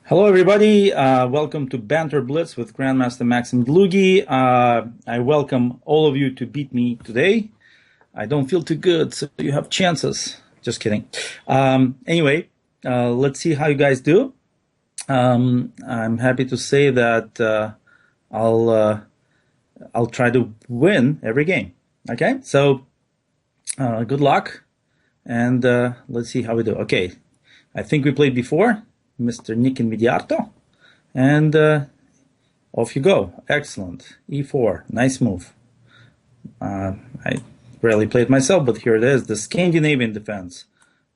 Hello, everybody. Welcome to Banter Blitz with Grandmaster Maxim Dlugy. I welcome all of you to beat me today. I don't feel too good, so you have chances. Just kidding. Anyway, let's see how you guys do. I'm happy to say that I'll try to win every game. Okay, so good luck, and let's see how we do. Okay, I think we played before. Mr. Nick Inmediato, and off you go. Excellent. E4, nice move. I rarely played myself, but here it is, the Scandinavian defense.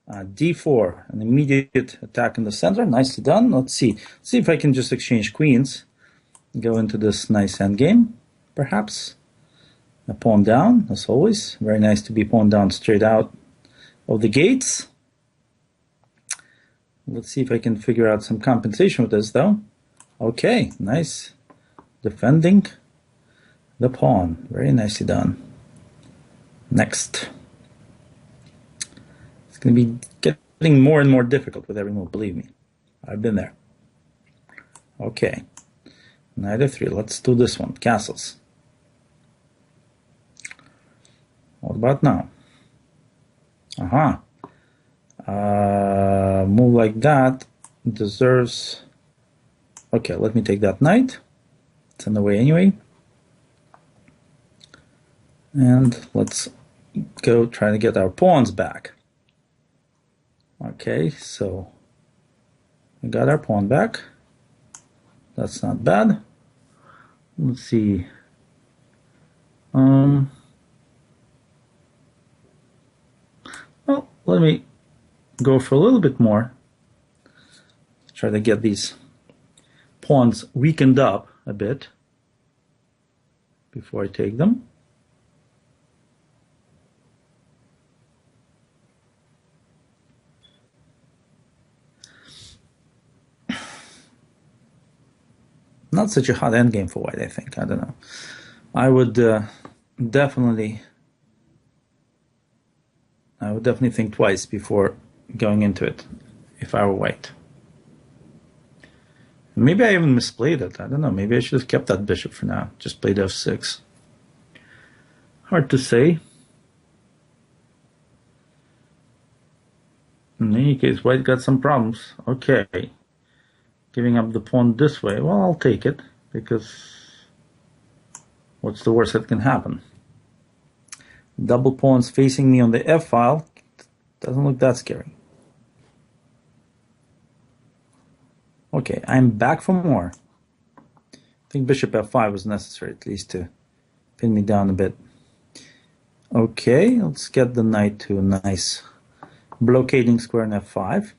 D4, an immediate attack in the center, nicely done. Let's see if I can just exchange queens, go into this nice endgame, perhaps. A pawn down, as always. Very nice to be pawn down straight out of the gates. Let's see if I can figure out some compensation with this, though. Okay, nice. Defending the pawn. Very nicely done. Next. It's going to be getting more and more difficult with every move, believe me. I've been there. Okay. Knight f3. Let's do this one. Castles. What about now? Aha. Move like that deserves... Okay, let me take that knight. It's in the way anyway. And let's go try to get our pawns back. Okay, so we got our pawn back. That's not bad. Let's see. Well, let me go for a little bit more. Try to get these pawns weakened up a bit before I take them. Not such a hot endgame for white, I think. I don't know. I would definitely think twice before going into it if I were white. Maybe I even misplayed it. I don't know. Maybe I should have kept that bishop for now. Just played f6. Hard to say. In any case, white got some problems. Okay. Giving up the pawn this way. Well, I'll take it, because what's the worst that can happen? Double pawns facing me on the f-file. Doesn't look that scary. Okay, I'm back for more. I think bishop f5 was necessary, at least to pin me down a bit. Okay, let's get the knight to a nice blockading square in f5.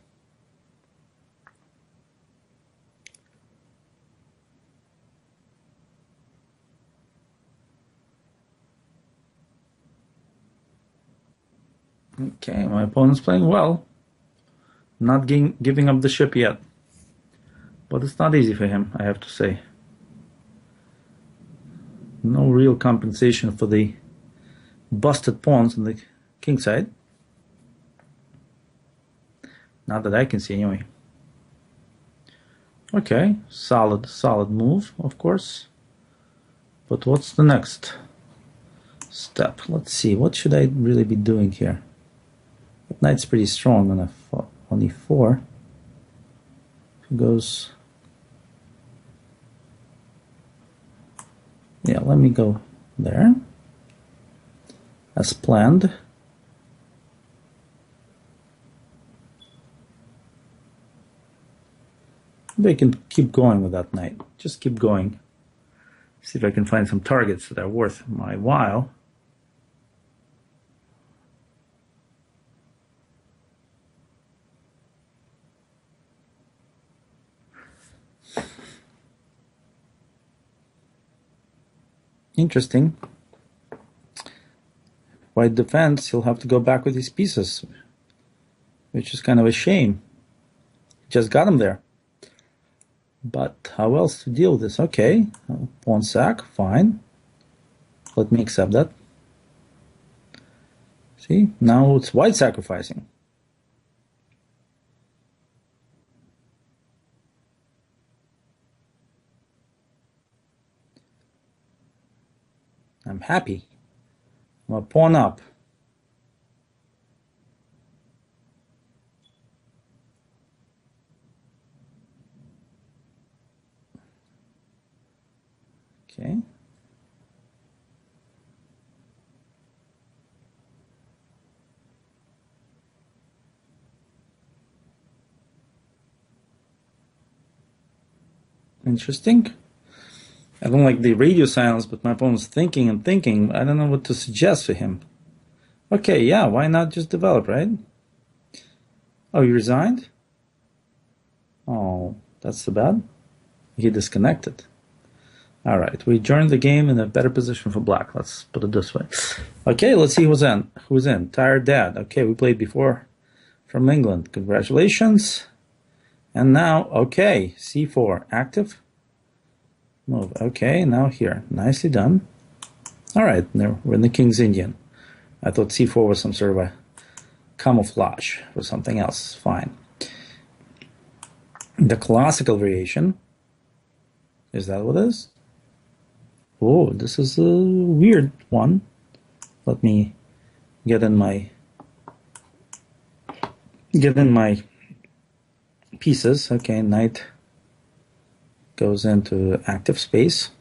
Okay, my opponent's playing well. Not giving up the ship yet. But it's not easy for him, I have to say. No real compensation for the busted pawns on the king side. Not that I can see anyway. Okay, solid move, of course. But what's the next step? Let's see, what should I really be doing here? That knight's pretty strong on e4. If it goes... Yeah, let me go there, as planned. Maybe I can keep going with that knight. Just keep going. See if I can find some targets that are worth my while. Interesting. White defense, he'll have to go back with his pieces, which is kind of a shame. Just got him there. But how else to deal with this? Okay, pawn sack, fine. Let me accept that. See, now it's white sacrificing. I'm happy. I'm a pawn up. Okay. Interesting. I don't like the radio silence, but my opponent's thinking and thinking. I don't know what to suggest for him. Okay, yeah, why not just develop, right? Oh, you resigned? Oh, that's too bad. He disconnected. All right, we joined the game in a better position for black. Let's put it this way. Okay, let's see who's in. Who's in? Tired Dad. Okay, we played before from England. Congratulations. And now, okay, C4, active. Move. Okay, now here. Nicely done. All right, now we're in the King's Indian. I thought C4 was some sort of a camouflage for something else. Fine. The classical variation. Is that what it is? Oh, this is a weird one. Let me get in my pieces. Okay, knight goes into active space.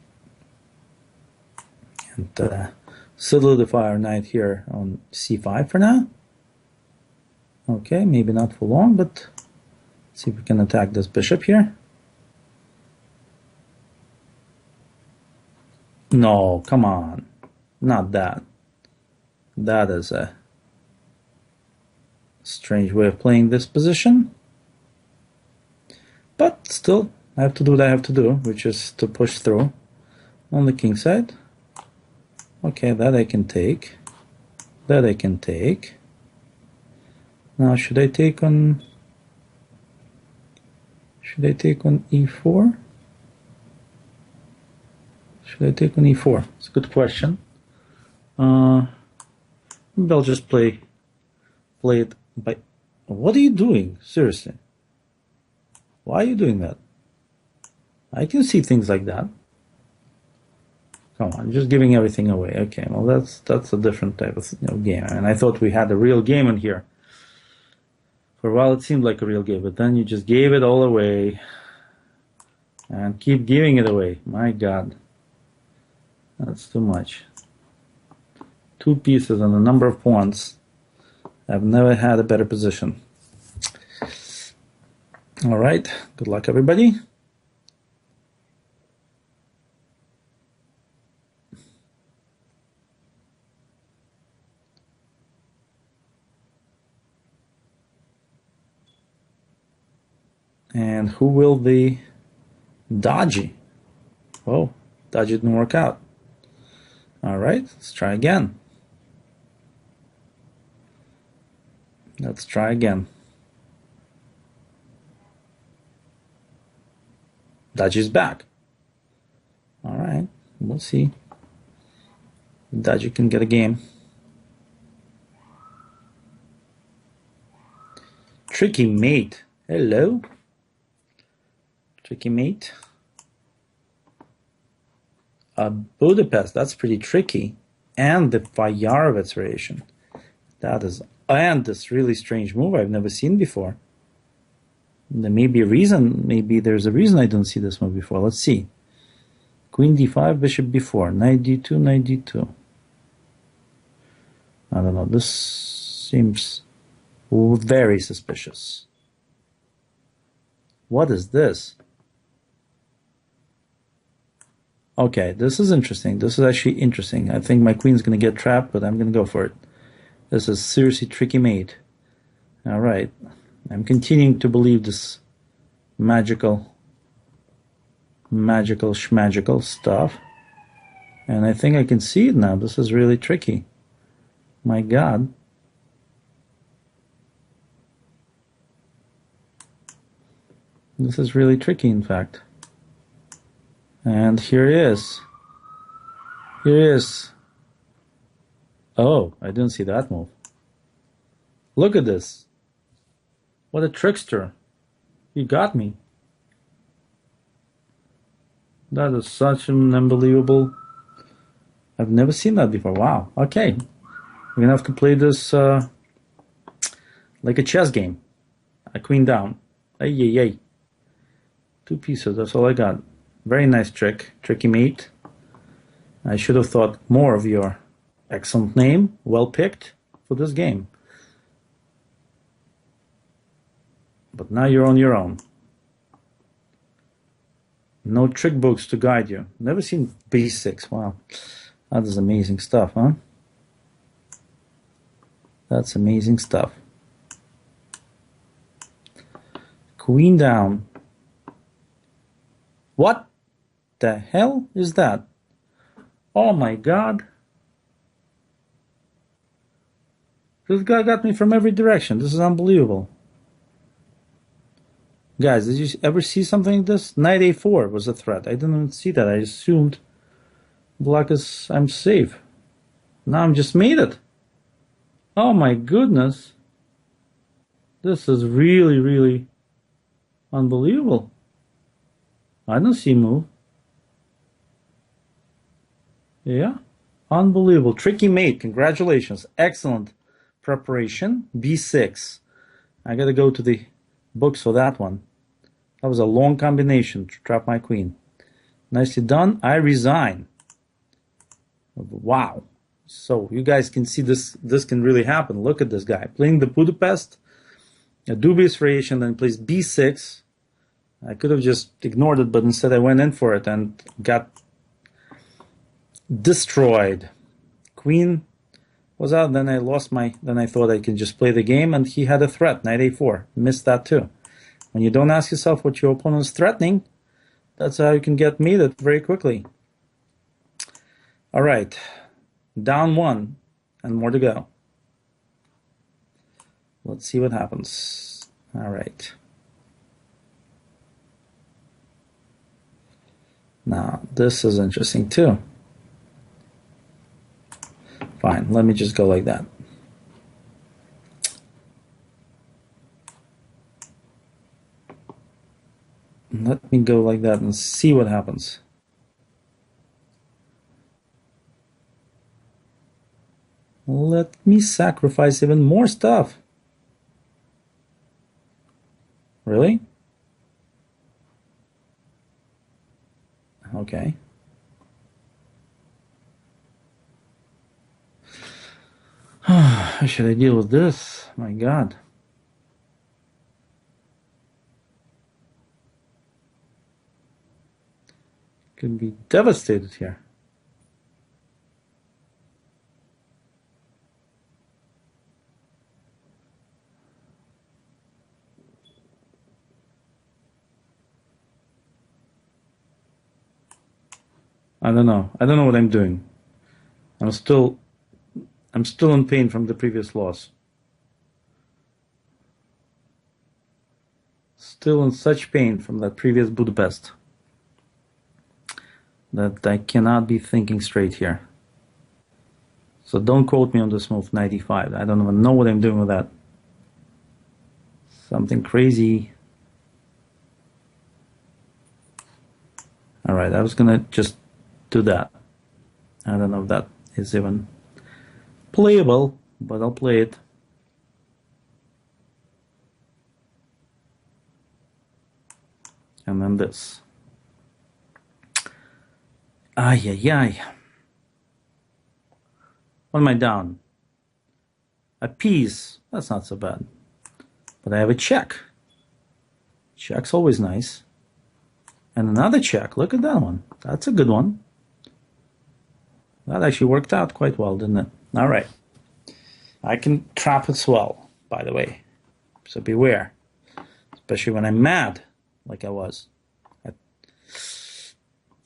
And solidify our knight here on c5 for now. Okay, maybe not for long, but let's see if we can attack this bishop here. No, come on. Not that. That is a strange way of playing this position. But still, I have to do what I have to do, which is to push through on the king side. Okay, that I can take. That I can take. Now, should I take on e4? Should I take on e4? It's a good question. Maybe I'll just play it by... What are you doing? Seriously. Why are you doing that? I can see things like that. Come on, just giving everything away. Okay, well that's a different type of game. And I thought we had a real game in here. For a while it seemed like a real game, but then you just gave it all away. And keep giving it away. My God. That's too much. 2 pieces and a number of pawns. I've never had a better position. All right. Good luck, everybody. And who will the dodgy? Oh, dodgy didn't work out. All right, let's try again. Let's try again. Dodgy's back. All right, we'll see. Dodgy can get a game. Tricky mate. Hello. Tricky mate. Budapest, that's pretty tricky. And the Fayarovitz variation. That is, and this really strange move I've never seen before. There may be a reason, maybe there's a reason I don't see this move before. Let's see. Queen d5, bishop b4, knight d2, knight d2. I don't know, this seems very suspicious. What is this? Okay, this is interesting. This is actually interesting. I think my queen's going to get trapped, but I'm going to go for it. This is seriously tricky mate. All right. I'm continuing to believe this magical schmagical stuff. And I think I can see it now. This is really tricky. My God. This is really tricky, in fact. And here he is. Here he is. Oh, I didn't see that move. Look at this. What a trickster. He got me. That is such an unbelievable I've never seen that before. Wow. Okay. We're gonna have to play this like a chess game. A queen down. Ay, ay, ay. 2 pieces. That's all I got. Very nice trick. Tricky mate. I should have thought more of your excellent name. Well picked for this game. But now you're on your own. No trick books to guide you. Never seen b6. Wow. That is amazing stuff, huh? That's amazing stuff. Queen down. What the hell is that? Oh my god. This guy got me from every direction. This is unbelievable. Guys, did you ever see something like this? Knight a4 was a threat. I didn't even see that. I assumed black is... I'm safe. Now I'm just made it. Oh my goodness. This is really, really unbelievable. I don't see move. Yeah. Unbelievable. Tricky mate. Congratulations. Excellent preparation. b6. I gotta go to the books for that one. That was a long combination to trap my queen. Nicely done. I resign. Wow. So you guys can see this can really happen. Look at this guy. Playing the Budapest, a dubious variation, then plays b6. I could have just ignored it, but instead I went in for it and got destroyed. Queen was out, then I lost then I thought I could just play the game, and he had a threat, knight a4. Missed that too. When you don't ask yourself what your opponent is threatening, that's how you can get mated very quickly. All right, down 1 and more to go. Let's see what happens. All right. Now, this is interesting too. Fine, let me just go like that. Let me go like that and see what happens. Let me sacrifice even more stuff. Really? Okay. How should I deal with this? My God. Could be devastated here. I don't know. I don't know what I'm doing. I'm still in pain from the previous loss. Still in such pain from that previous Budapest that I cannot be thinking straight here. So don't quote me on this move, 95. I don't even know what I'm doing with that. Something crazy. All right, I was gonna just do that. I don't know if that is even playable, but I'll play it. And then this. Ay, ay, ay. What am I down? A piece. That's not so bad. But I have a check. Check's always nice. And another check. Look at that one. That's a good one. That actually worked out quite well, didn't it? All right. I can trap as well, by the way. So beware. Especially when I'm mad, like I was.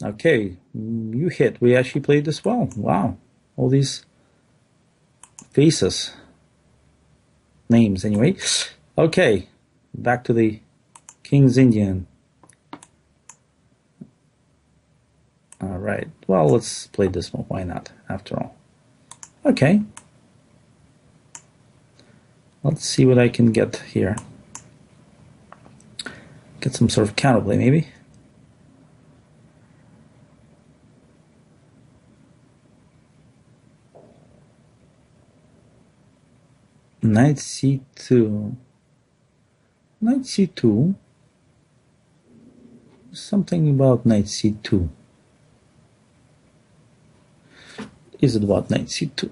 Okay, you hit. We actually played this well. Wow. All these faces. Names, anyway. Okay. Back to the King's Indian. All right. Well, let's play this one. Why not, after all? Okay. Let's see what I can get here. Get some sort of counterplay, maybe. knight c2. Knight c2. Something about knight c2. Is it about knight c2?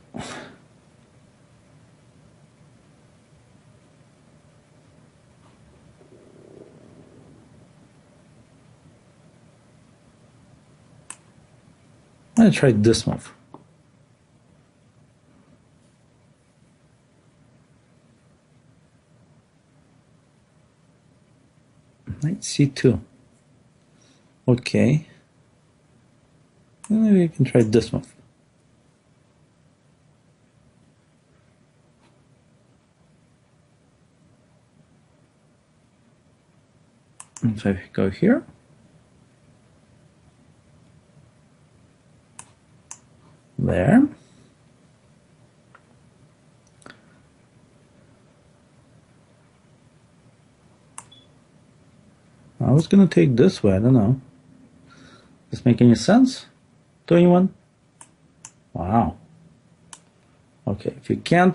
I tried this move. Knight c2. Okay. Maybe I can try this move. If I go here. There. I was going to take this way, I don't know. Does this make any sense to anyone? Wow. Okay, if you can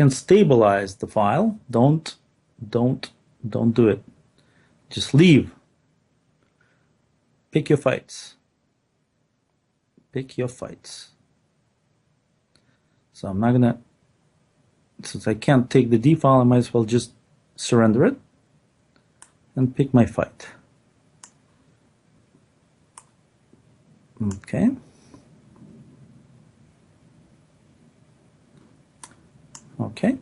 stabilize the file, don't do it. Just leave. Pick your fights. Pick your fights. So I'm not gonna, since I can't take the D file, I might as well just surrender it and pick my fight. Okay. Okay.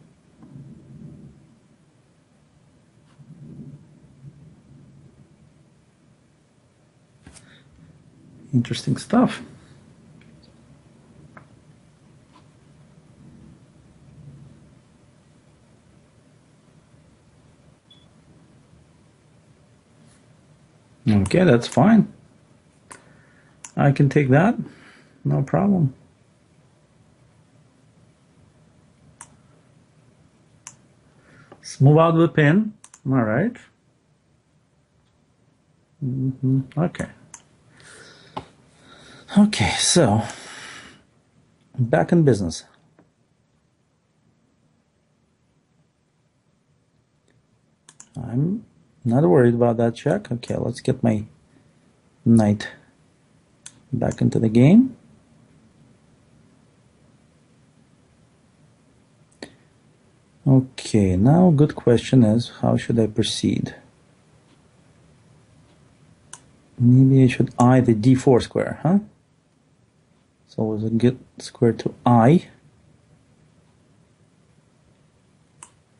Interesting stuff. Okay, that's fine. I can take that, no problem. Let's move out of the pin. All right. Okay. Okay, so back in business. I'm not worried about that check. Okay, let's get my knight back into the game. Okay, now good question is, how should I proceed? Maybe I should eye the d4 square, huh? So we'll get square to I.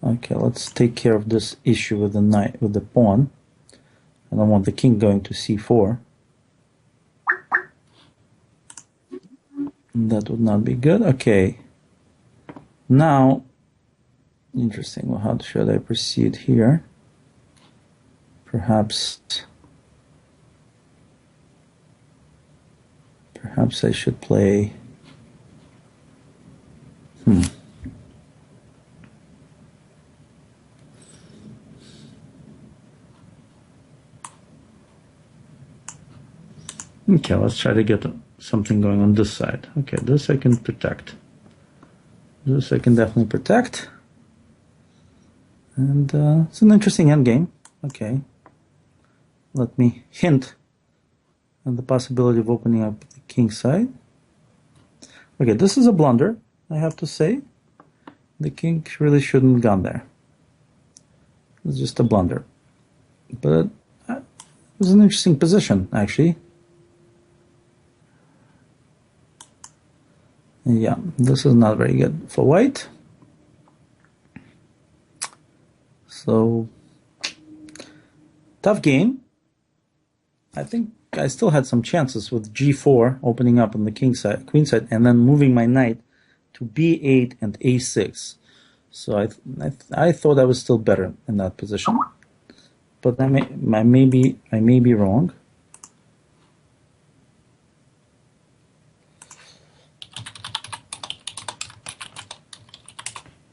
Okay, let's take care of this issue with the knight, with the pawn. I don't want the king going to c4. That would not be good. Okay. Now, interesting. Well, how should I proceed here? Perhaps I should play. Okay, let's try to get something going on this side. Okay, this I can protect. This I can definitely protect. And it's an interesting endgame. Okay. Let me hint at the possibility of opening up the king side. Okay, this is a blunder, I have to say. The king really shouldn't have gone there. It's just a blunder. But it was an interesting position, actually. Yeah, this is not very good for white. So, tough game. I think I still had some chances with g4 opening up on the king side, queen side, and then moving my knight to b8 and a6. So I thought I was still better in that position, but I may be wrong.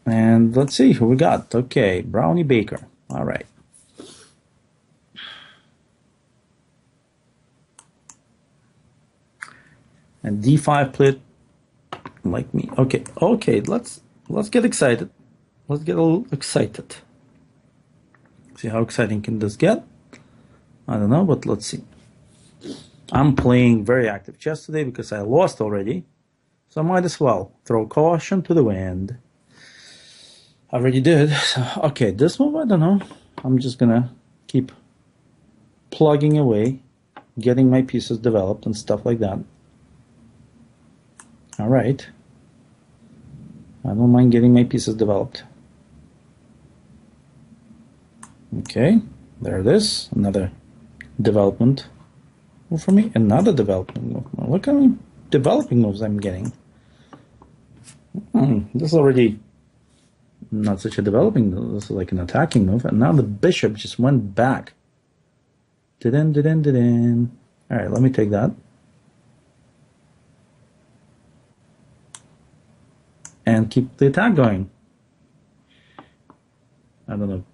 And let's see who we got. Okay, Brownie Baker. All right. And d5 played like me. Okay, let's Let's get excited. Let's get a little excited. See how exciting can this get? I don't know, but let's see. I'm playing very active chess today because I lost already. So I might as well throw caution to the wind. I already did. So, okay, this move, I don't know. I'm just gonna keep plugging away, getting my pieces developed and stuff like that. All right. I don't mind getting my pieces developed. Okay, there it is. Another development move for me. Another development move. Look how many developing moves I'm getting. This is already not such a developing move. This is like an attacking move. And now the bishop just went back. Didin. All right, let me take that. And keep the attack going. I don't know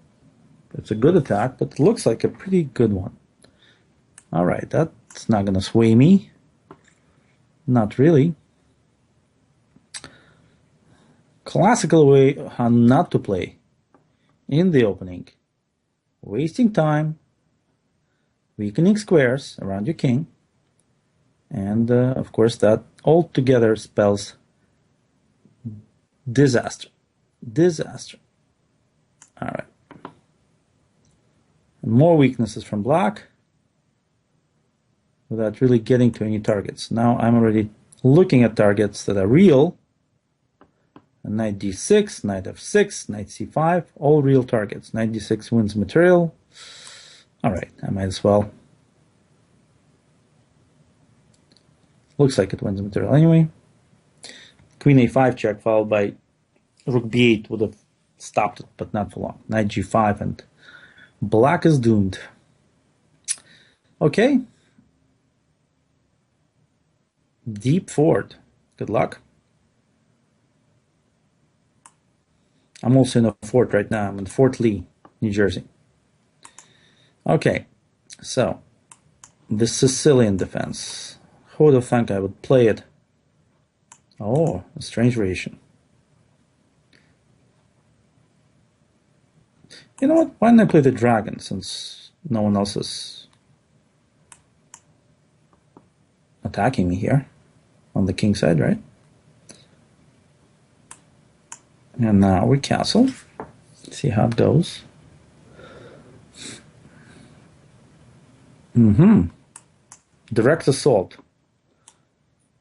if it's a good attack, but it looks like a pretty good one. All right, that's not going to sway me. Not really. Classical way how not to play in the opening. Wasting time, weakening squares around your king, and of course that altogether spells disaster. Disaster. All right. And more weaknesses from black without really getting to any targets. Now I'm already looking at targets that are real. Knight d6, knight f6, knight c5, all real targets. Knight d6 wins material. All right, I might as well. Looks like it wins material anyway. Queen a5 check followed by rook b8 would have stopped it, but not for long. Knight g5 and black is doomed. Okay. Deep forward. Good luck. I'm also in a fort right now. I'm in Fort Lee, New Jersey. Okay, so the Sicilian defense. Who would have thunk I would play it? Oh, a strange variation. You know what? Why don't I play the dragon since no one else is attacking me here on the king side, right? And now we castle. See how it goes. Direct assault.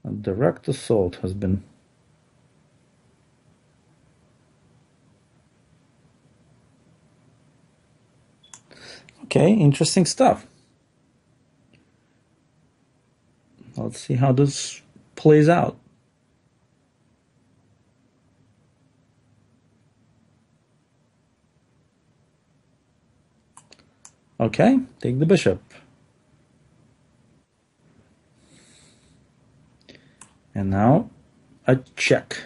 A direct assault has been okay, interesting stuff. Let's see how this plays out. Okay, take the bishop. And now a check.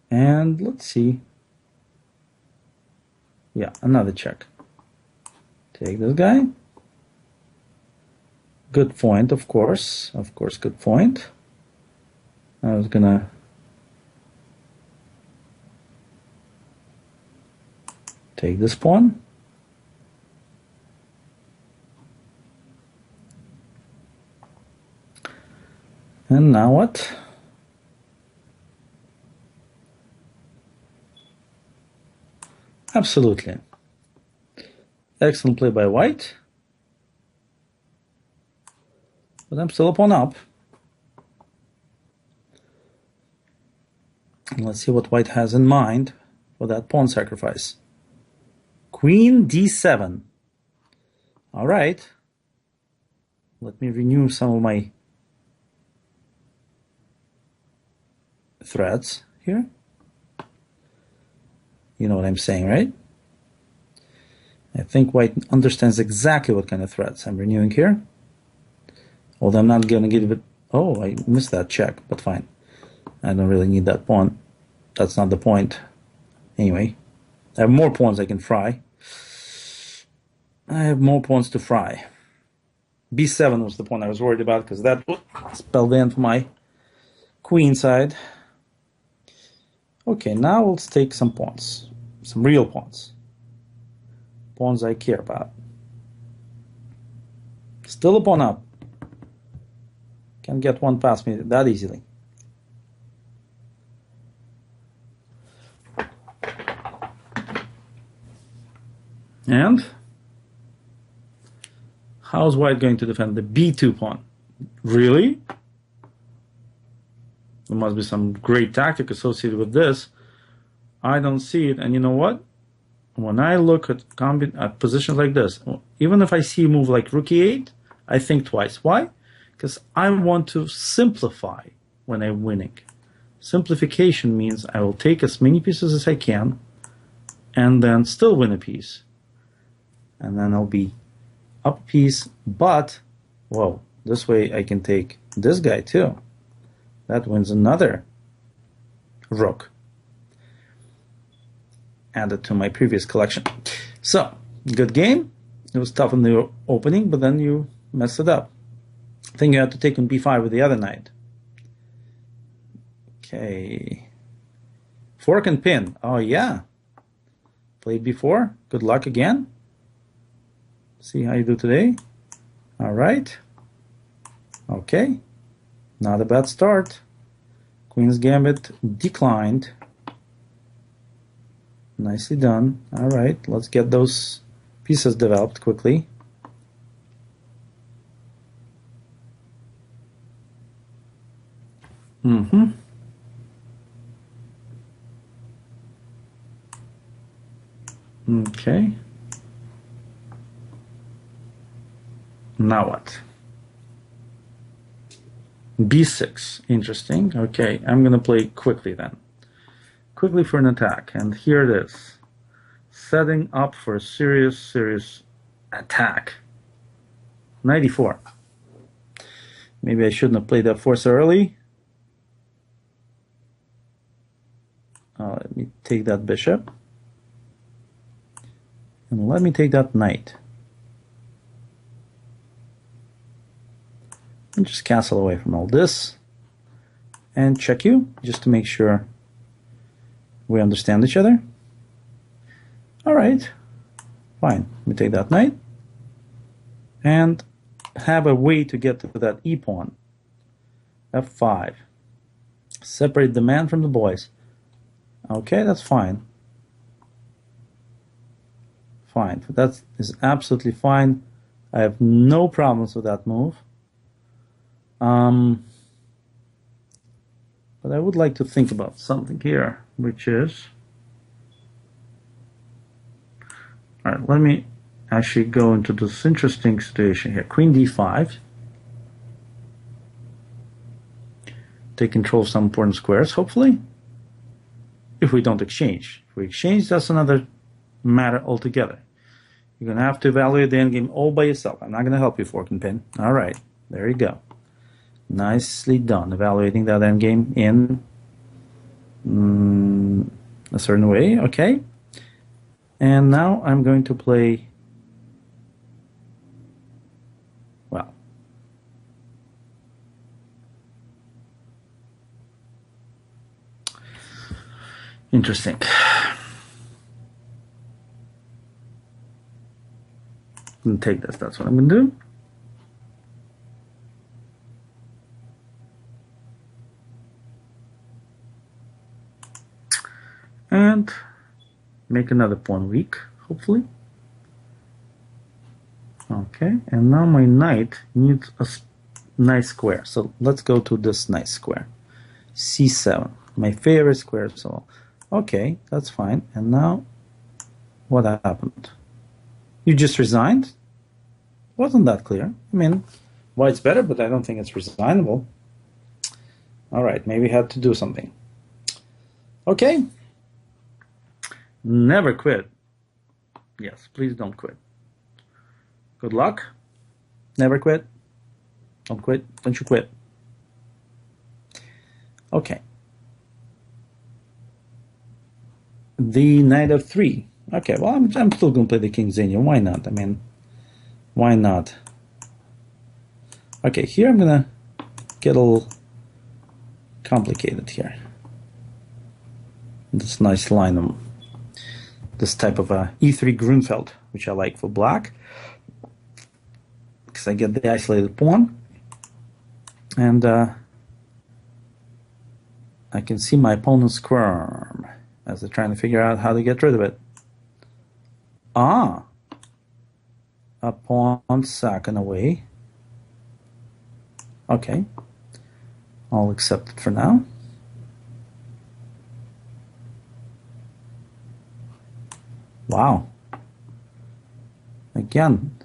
And let's see. Yeah, another check. Take this guy. Good point, of course. Of course, good point. I was gonna take this pawn. And now what? Absolutely. Excellent play by white. But I'm still a pawn up. And let's see what white has in mind for that pawn sacrifice. Queen d7. All right. Let me renew some of my threads here. You know what I'm saying, right? I think white understands exactly what kind of threats I'm renewing here. Although I'm not going to give it... Oh, I missed that check, but fine. I don't really need that pawn. That's not the point. Anyway, I have more pawns I can fry. I have more pawns to fry. b7 was the pawn I was worried about because that spelled the end for my queen side. Okay, now let's take some pawns, some real pawns. Pawns I care about. Still a pawn up. Can't get one past me that easily. And how's white going to defend the b2 pawn? Really? There must be some great tactic associated with this. I don't see it. And you know what? When I look at positions like this, even if I see a move like rook e8, I think twice. Why? Because I want to simplify when I'm winning. Simplification means I will take as many pieces as I can and then still win a piece. And then I'll be up a piece, but, whoa, this way I can take this guy too. That wins another rook added to my previous collection. So, good game. It was tough in the opening, but then you messed it up. I think you had to take on b5 with the other knight. Okay. Fork and pin. Oh, yeah. Played before. Good luck again. See how you do today. All right. Okay. Not a bad start. Queen's Gambit declined. Nicely done. All right. Let's get those pieces developed quickly. Okay. Now what? b6. Interesting. Okay, I'm going to play quickly then. Quickly for an attack. And here it is. Setting up for a serious attack. 94. Maybe I shouldn't have played that force so early. Let me take that bishop. And let me take that knight. And just castle away from all this. And check you, just to make sure we understand each other. Alright, fine. Let me take that knight. And have a way to get to that e-pawn. f5. Separate the man from the boys. Okay, that's fine. Fine. That is absolutely fine. I have no problems with that move. But I would like to think about something here, which is... Alright, let me actually go into this interesting situation here. Queen d5. Take control of some important squares, hopefully. If we don't exchange. If we exchange, that's another matter altogether. You're going to have to evaluate the endgame all by yourself. I'm not going to help you, fork and pin. Alright, there you go. Nicely done, evaluating that endgame in a certain way, okay? And now I'm going to play, well, interesting. I'm going to take this, that's what I'm going to do. And make another pawn weak, hopefully. Okay, and now my knight needs a nice square. So let's go to this nice square. c7, my favorite square. So, okay, that's fine. And now, what happened? You just resigned? Wasn't that clear? I mean, white's better, but I don't think it's resignable. All right, maybe we had to do something. Okay. Never quit. Yes, please don't quit. Good luck. Never quit. Don't quit. Don't you quit. Okay. The knight of 3. Okay, well, I'm still going to play the King Xenia. Why not? I mean, why not? Okay, here I'm going to get a little complicated here. This nice line of this type of a E3 Grunfeld, which I like for black, because I get the isolated pawn, and I can see my opponent squirm as they're trying to figure out how to get rid of it. Ah, a pawn second away. Okay, I'll accept it for now. Wow. Again,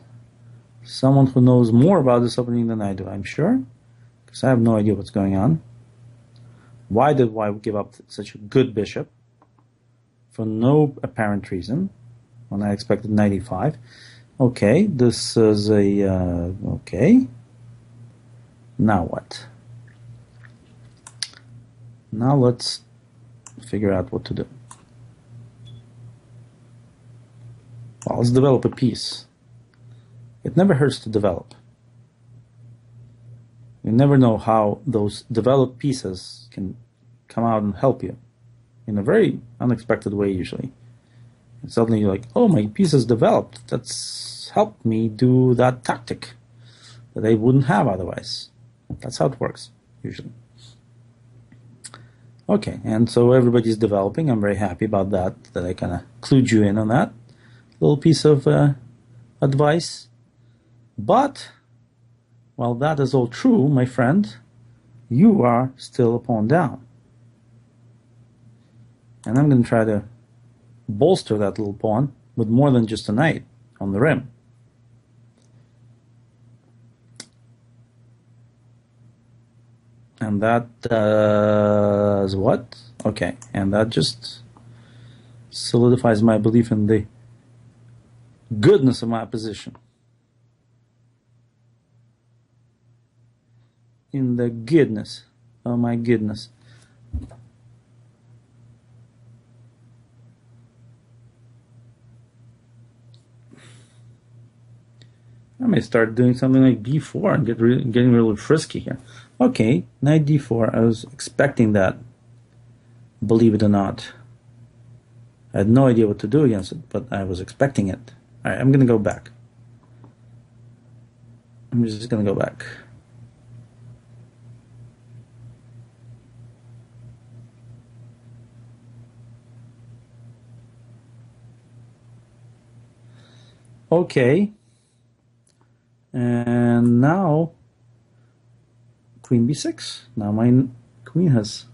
someone who knows more about this opening than I do, I'm sure, because I have no idea what's going on. Why did White give up such a good bishop for no apparent reason when I expected knight e5? Okay, this is a... okay. Now what? Now let's figure out what to do. Well, let's develop a piece. It never hurts to develop. You never know how those developed pieces can come out and help you in a very unexpected way usually. And suddenly you're like, oh, my piece is developed. That's helped me do that tactic that I wouldn't have otherwise. That's how it works, usually. Okay, and so everybody's developing. I'm very happy about that I kind of clued you in on that little piece of advice. But, while that is all true, my friend, you are still a pawn down. And I'm going to try to bolster that little pawn with more than just a knight on the rim. And that does what? Okay, and that just solidifies my belief in the goodness of my position. In the goodness. Oh my goodness. I may start doing something like b4 and getting really frisky here. Okay, knight d4. I was expecting that. Believe it or not. I had no idea what to do against it, but I was expecting it. Alright, I'm going to go back. I'm just going to go back. Okay. And now queen b6. Now my queen has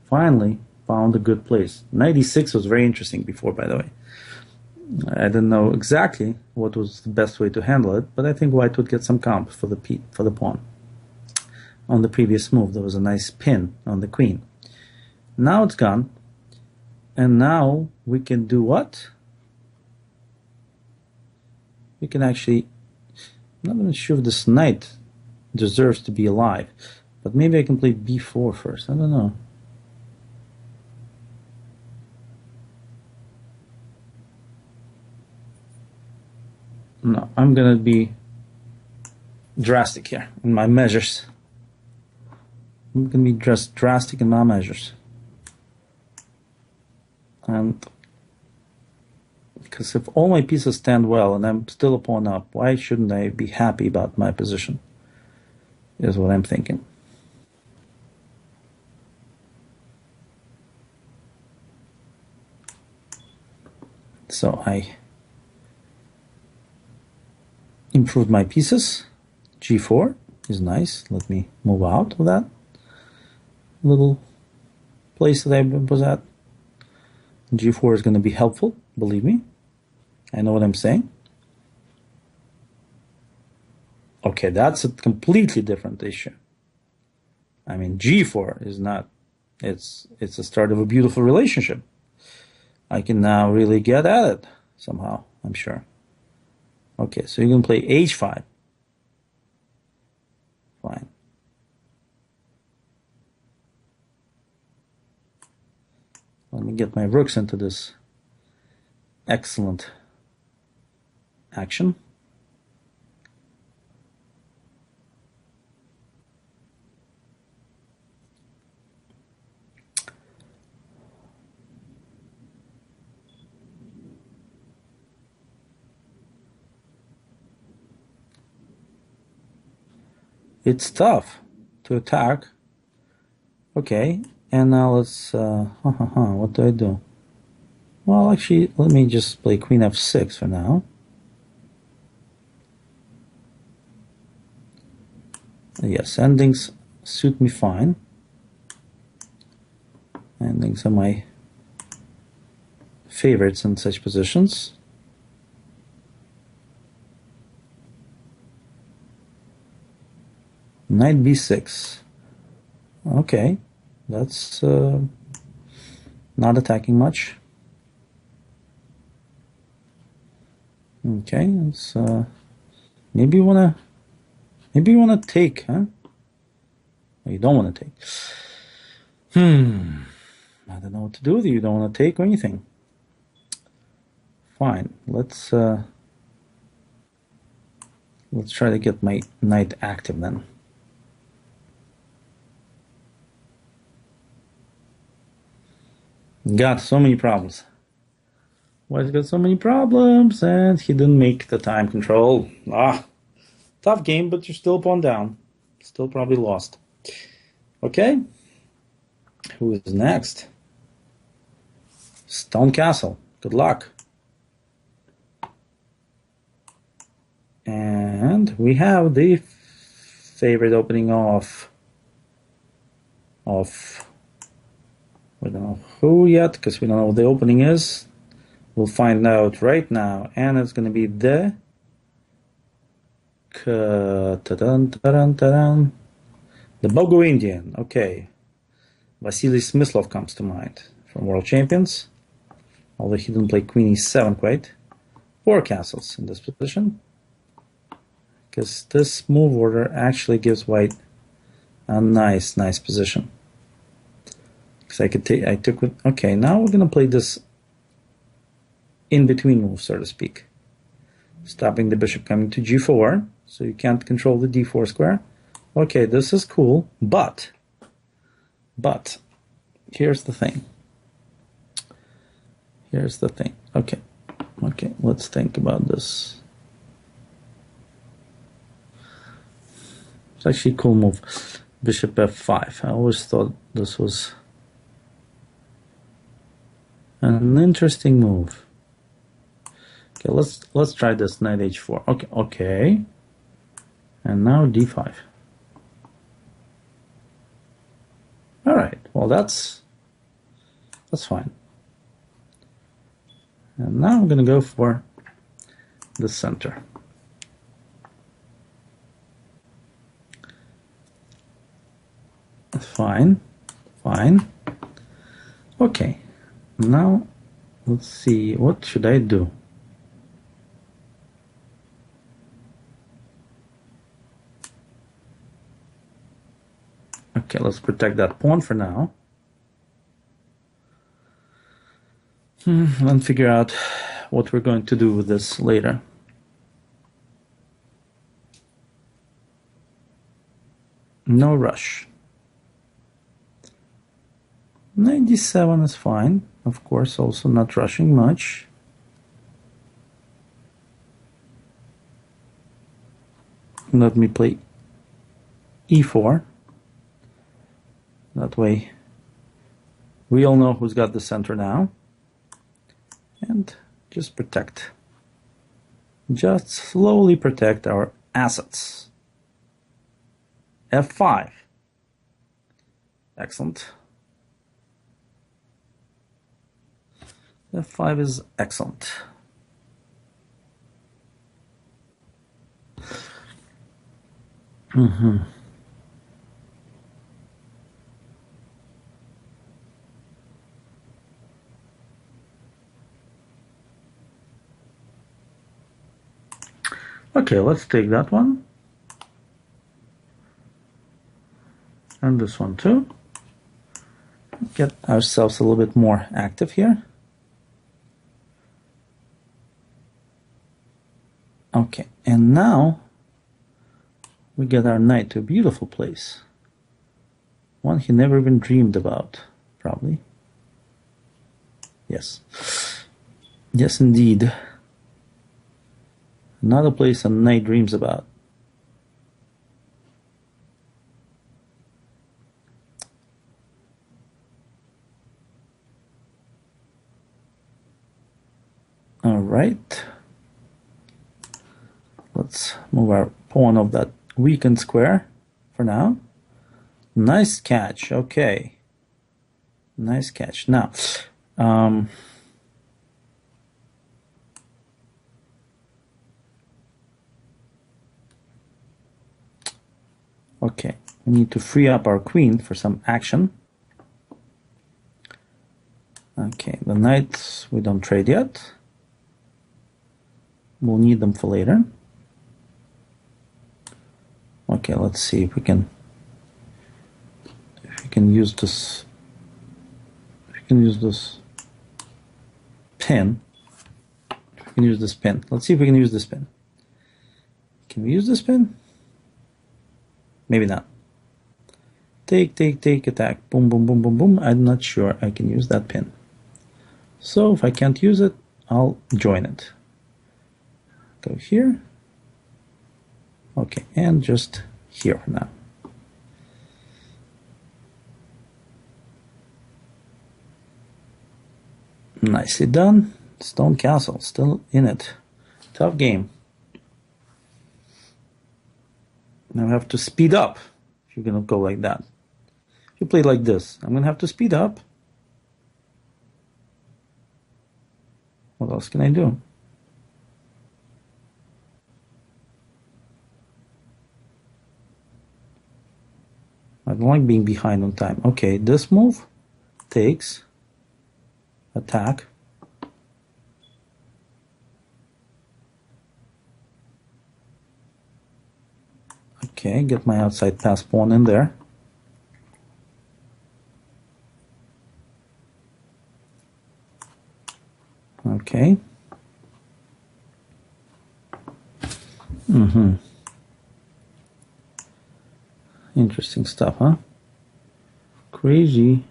finally found a good place. Knight e6 was very interesting before, by the way. I didn't know exactly what was the best way to handle it, but I think White would get some comp for the pawn. On the previous move, there was a nice pin on the queen. Now it's gone, and now we can do what? We can actually... I'm not even sure if this knight deserves to be alive, but maybe I can play b4 first. I don't know. No, I'm going to be drastic here in my measures. I'm going to be just drastic in my measures. And because if all my pieces stand well and I'm still a pawn up, why shouldn't I be happy about my position? Is what I'm thinking. So I improved my pieces. g4 is nice. Let me move out of that little place that I was at. g4 is going to be helpful, believe me. I know what I'm saying. Okay, that's a completely different issue. I mean, g4 is not, it's the start of a beautiful relationship. I can now really get at it somehow, I'm sure. Okay, so you can play h5. Fine. Let me get my rooks into this excellent action. It's tough to attack. Okay, and now let's, what do I do? Well, actually, let me just play queen f6 for now. Yes, endings suit me fine. Endings are my favorites in such positions. Knight b6. Okay, that's not attacking much. Okay, let's maybe you wanna take, huh? Or you don't wanna take. I don't know what to do with you. You don't wanna take or anything. Fine. Let's try to get my knight active then. Got so many problems. White's got so many problems, and he didn't make the time control. Tough game, but you're still pawn down. Still probably lost. Okay. Who is next? Stone Castle. Good luck. And we have the favorite opening of we don't know who yet, because we don't know what the opening is. We'll find out right now, and it's going to be the Bogo Indian. Okay, Vasily Smyslov comes to mind from World Champions, although he didn't play Queen E7 quite. 4 castles in this position, because this move order actually gives White a nice position. Because I took it. Okay, now we're gonna play this in-between move, so to speak, stopping the bishop coming to g4, so you can't control the d4 square. Okay, this is cool, but here's the thing. Okay, let's think about this. It's actually a cool move. Bishop f5. I always thought this was an interesting move. Okay, let's try this. Knight h4. Okay. And now d5. All right. Well, that's fine. And now I'm gonna go for the center. Fine. Okay. Now let's see. What should I do? Okay, let's protect that pawn for now. And figure out what we're going to do with this later. No rush. 97 is fine. Of course, also not rushing much. Let me play e4. That way we all know who's got the center now. And just protect. Just slowly protect our assets. f5. Excellent. f5 is excellent. Okay, let's take that one. And this one too. Get ourselves a little bit more active here. Okay, and now we get our knight to a beautiful place. One he never even dreamed about, probably. Yes. Yes, indeed. Another place a knight dreams about. right. Let's move our pawn of that weakened square for now. Nice catch. Okay. Nice catch. Now, okay, we need to free up our queen for some action. Okay, the knights we don't trade yet. We'll need them for later. Okay, let's see if we can use this. If we can use this pin. If we can use this pin. Let's see if we can use this pin. Can we use this pin? Maybe not. Take, attack. Boom, boom, boom, boom, boom. I'm not sure I can use that pin. So if I can't use it, I'll join it. Go here. Okay, and just here for now. Nicely done. Stone Castle, still in it. Tough game. Now I have to speed up if you're gonna go like that. If you play like this, I'm gonna have to speed up. What else can I do? I don't like being behind on time. Okay, this move takes attack. Okay, get my outside pass pawn in there. Okay. Interesting stuff, huh? Crazy.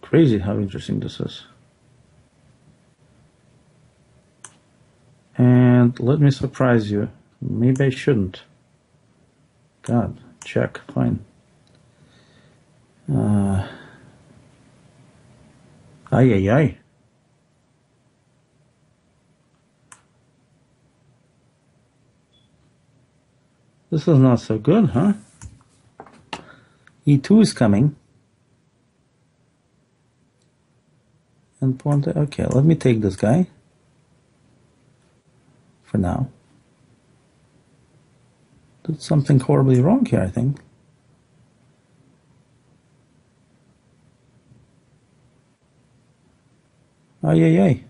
Crazy how interesting this is. And let me surprise you. Maybe I shouldn't. God, check, fine. Ay. This is not so good, huh? E2 is coming. And pawn. Okay, let me take this guy. For now. Did something horribly wrong here, I think. Ay.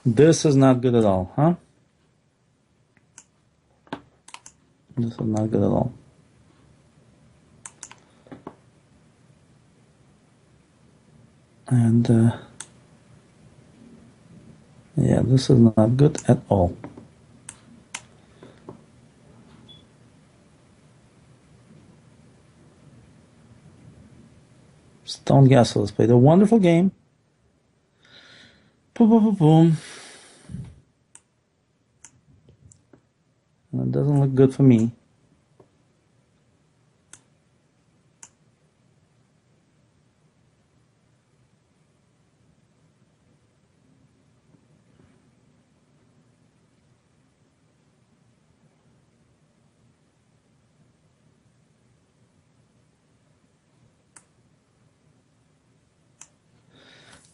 This is not good at all, huh? This is not good at all. And yeah, this is not good at all. Stone Castle has played a wonderful game. Boom. It doesn't look good for me.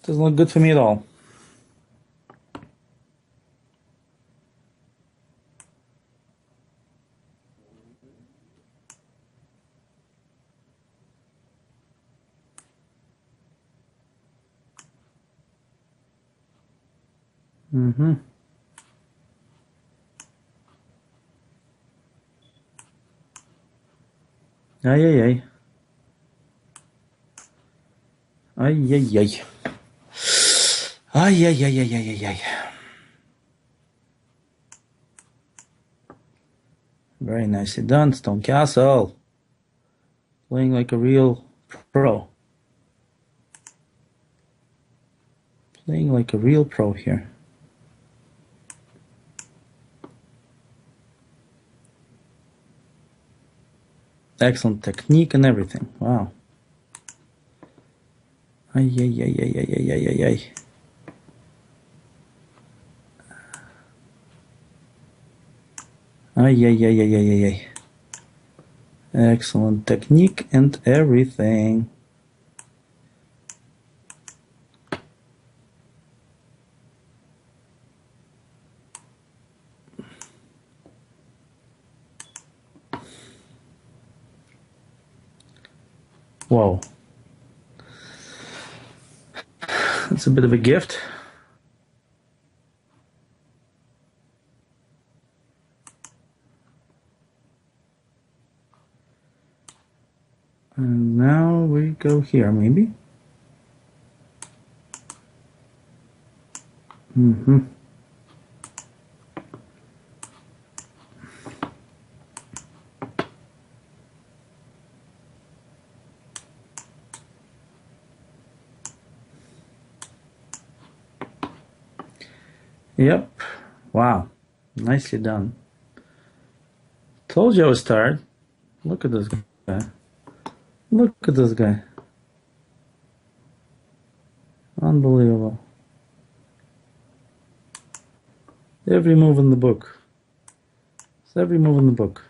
Doesn't look good for me at all. Ay. Very nicely done, Stone Castle. Playing like a real pro. Playing like a real pro here. Excellent technique and everything. Wow. Ay, ay, ay, ay, ay, ay, ay, ay, ay. Ay, ay, ay, ay, ay, ay, ay. Excellent technique and everything. Whoa. That's a bit of a gift. And now we go here, maybe. Mm-hmm. Yep. Wow. Nicely done. Told you I was tired. Look at this guy. Look at this guy. Unbelievable. Every move in the book. It's every move in the book.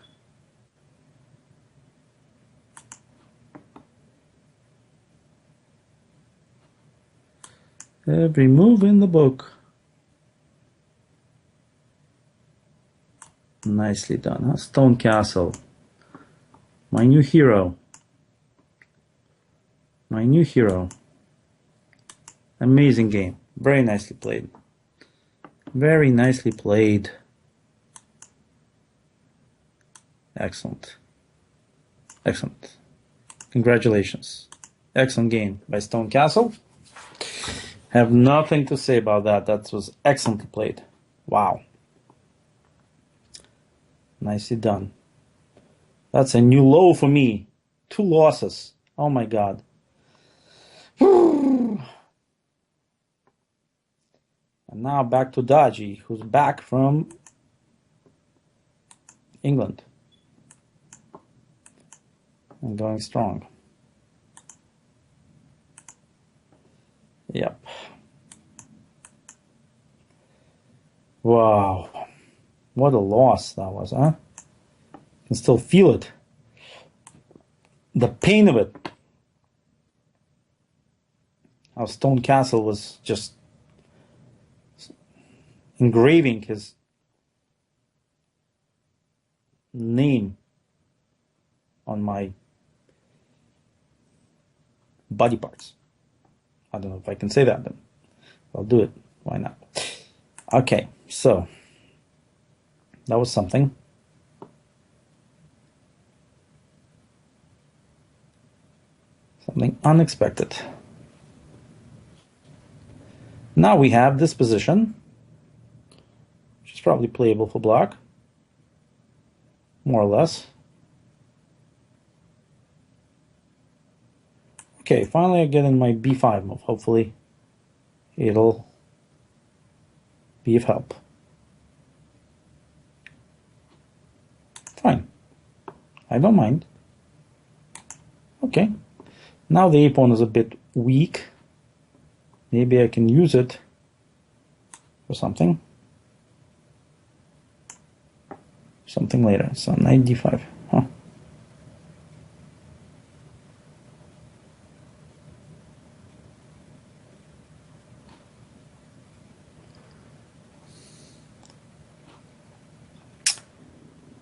Every move in the book. Nicely done, huh? Stone Castle. My new hero. My new hero. Amazing game. Very nicely played. Very nicely played. Excellent. Excellent. Congratulations. Excellent game by Stone Castle. Have nothing to say about that. That was excellently played. Wow. Nicely done. That's a new low for me. 2 losses. Oh my God. And now back to Dlugy, who's back from England. And going strong. Yep. Wow. What a loss that was, huh? I can still feel it. The pain of it. How Stone Castle was just engraving his name on my body parts. I don't know if I can say that, but I'll do it. Why not? Okay, so that was something. Something unexpected. Now we have this position, which is probably playable for black, more or less. Okay, finally I get in my b5 move. Hopefully it'll be of help. Fine. I don't mind. Okay. Now the a-pawn is a bit weak. Maybe I can use it for something. Something later. So knight d5. Huh.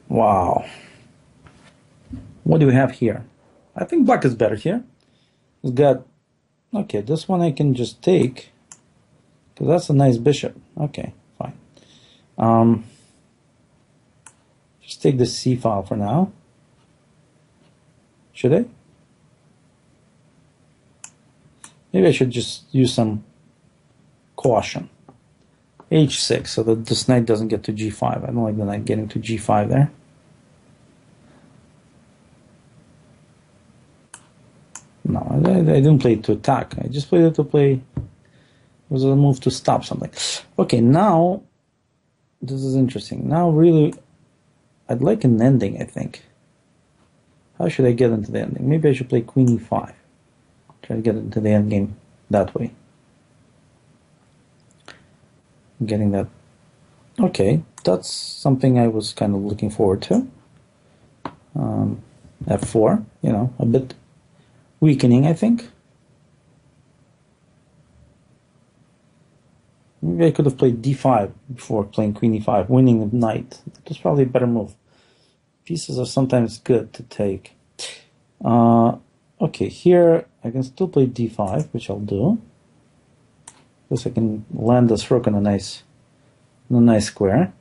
Wow. What do we have here? I think black is better here. It's got, okay, this one I can just take, because that's a nice bishop. Okay, fine. Just take the c file for now. Should I? Maybe I should just use some caution. h6, so that this knight doesn't get to g5. I don't like the knight getting to g5 there. I didn't play it to attack. I just played it to play. It was a move to stop something. Okay, now this is interesting. Now, really, I'd like an ending. I think. How should I get into the ending? Maybe I should play Queen E5. Try to get into the end game that way. Getting that. Okay, that's something I was kind of looking forward to. F4, a bit weakening, I think. Maybe I could have played D5 before playing Queen E5, winning the knight. That was probably a better move. Pieces are sometimes good to take. Okay, here I can still play D5, which I'll do. Because I can land this rook on a nice square.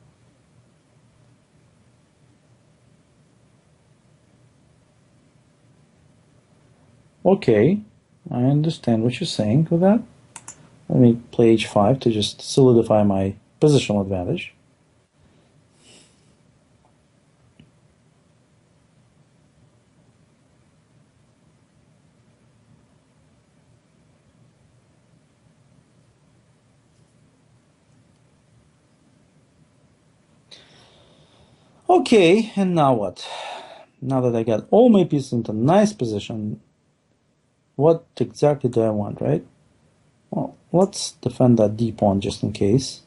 Okay, I understand what you're saying with that. Let me play H5 to just solidify my positional advantage. Okay, and now what? Now that I got all my pieces into nice position, what exactly do I want, right? Well, let's defend that D pawn just in case.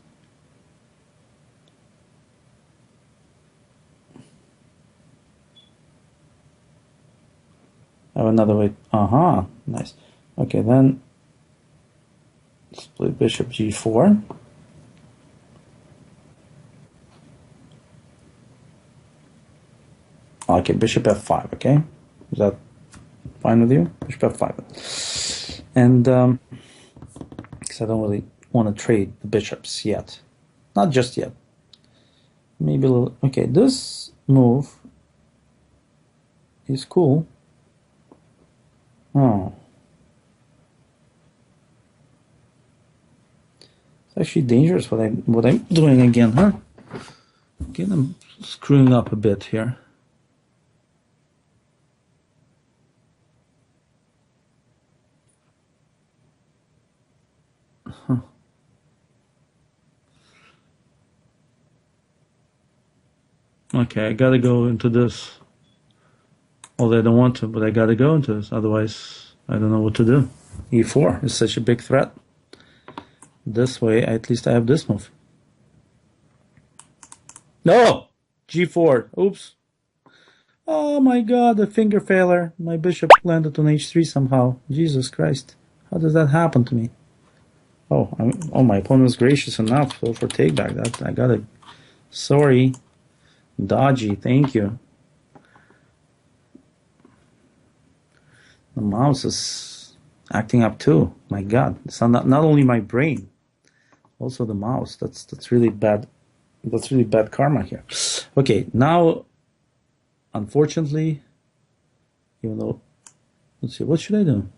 I have another way. Nice. Okay, then let's play bishop G4. Okay, bishop F5, okay? Is that fine with you? Bishop F5. And, because I don't really want to trade the bishops yet. Not just yet. Maybe a little... Okay, this move is cool. Oh. It's actually dangerous what I'm doing again, huh? Again, I'm screwing up a bit here. Huh. Okay, I gotta go into this. Although I don't want to, but I gotta go into this. Otherwise, I don't know what to do. E4 is such a big threat. This way, at least I have this move. No! G4. Oops. Oh my god, a finger failure. My bishop landed on H3 somehow. Jesus Christ. How does that happen to me? Oh, my opponent was gracious enough for take back. That I got it. Sorry. Dodgy, thank you. The mouse is acting up too. My god. It's not only my brain, also the mouse. That's really bad. That's really bad karma here. Okay, now unfortunately, even though, let's see, what should I do?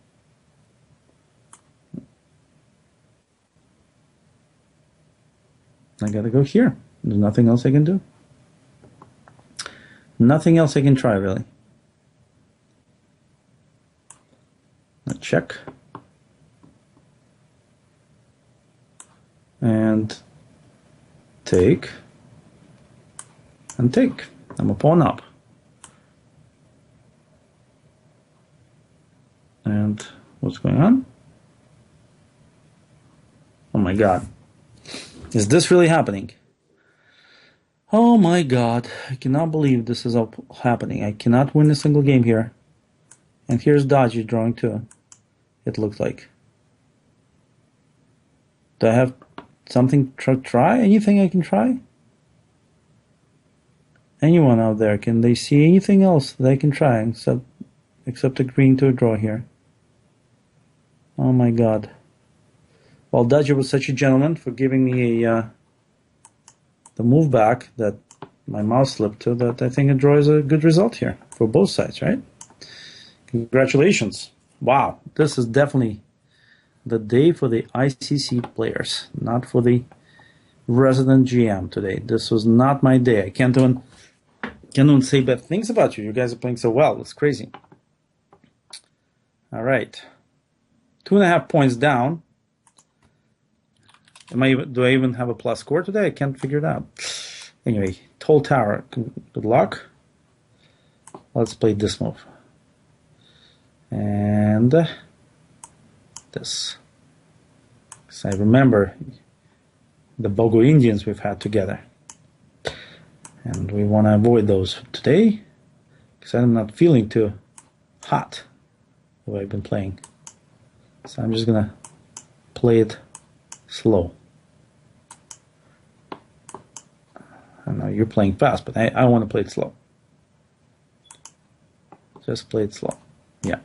I gotta go here. There's nothing else I can do. Nothing else I can try, really. A check. And take. And take. I'm a pawn up. And what's going on? Oh my god. Is this really happening? Oh my god. I cannot believe this is all happening. I cannot win a single game here. And here's Dodgy drawing too. It looks like. Do I have something to try? Anything I can try? Anyone out there, can they see anything else that I can try except agreeing to a draw here? Oh my god. Well, Dodger was such a gentleman for giving me the move back that my mouse slipped to, that I think a draw is a good result here for both sides, right? Congratulations. Wow, this is definitely the day for the ICC players, not for the resident GM today. This was not my day. I can't even say bad things about you. You guys are playing so well. It's crazy. All right. 2.5 points down. Do I even have a plus score today? I can't figure it out. Anyway, tall tower. Good luck. Let's play this move. And this. Because I remember the Bogo Indians we've had together. And we want to avoid those today. Because I'm not feeling too hot the way I've been playing. So I'm just going to play it slow. I know you're playing fast, but I want to play it slow. Just play it slow. Yeah.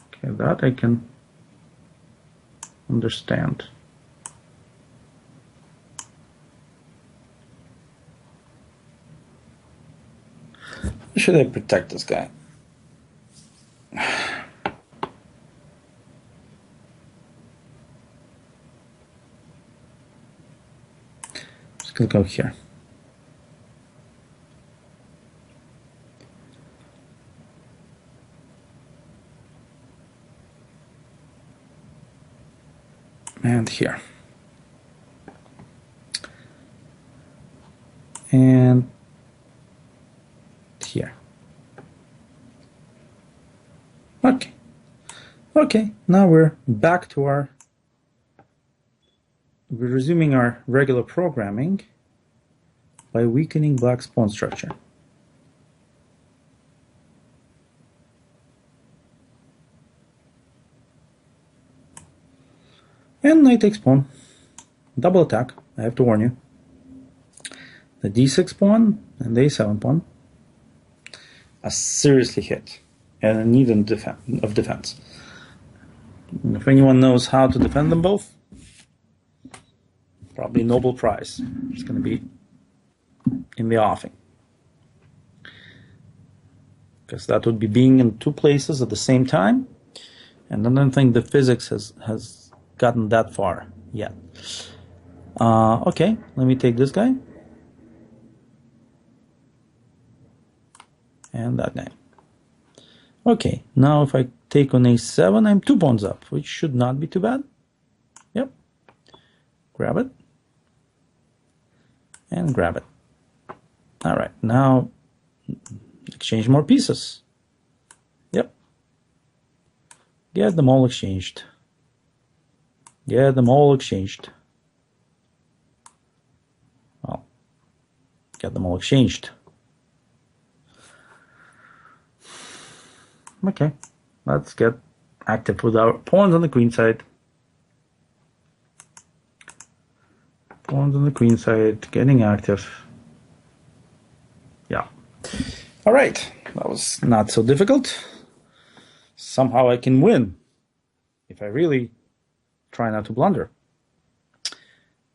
Okay, that I can understand. Should I protect this guy? Just gonna go here. And here. And here. Okay. Okay, now we're back to we're resuming our regular programming by weakening black's pawn structure. And knight takes pawn. Double attack, I have to warn you. The d6 pawn and the a7 pawn are seriously hit and in need of defense. And if anyone knows how to defend them both, probably Nobel Prize. It's going to be in the offing. Because that would be being in two places at the same time. And I don't think the physics has gotten that far yet. Okay, let me take this guy. And that guy. Okay, now if I take on a7, I'm 2 pawns up, which should not be too bad. Yep. Grab it. And grab it. Alright, now exchange more pieces. Yep. Get them all exchanged. Get them all exchanged. Well, get them all exchanged. Okay, let's get active with our pawns on the queen side. Pawns on the queen side, getting active. Yeah. All right, that was not so difficult. Somehow I can win if I really try not to blunder.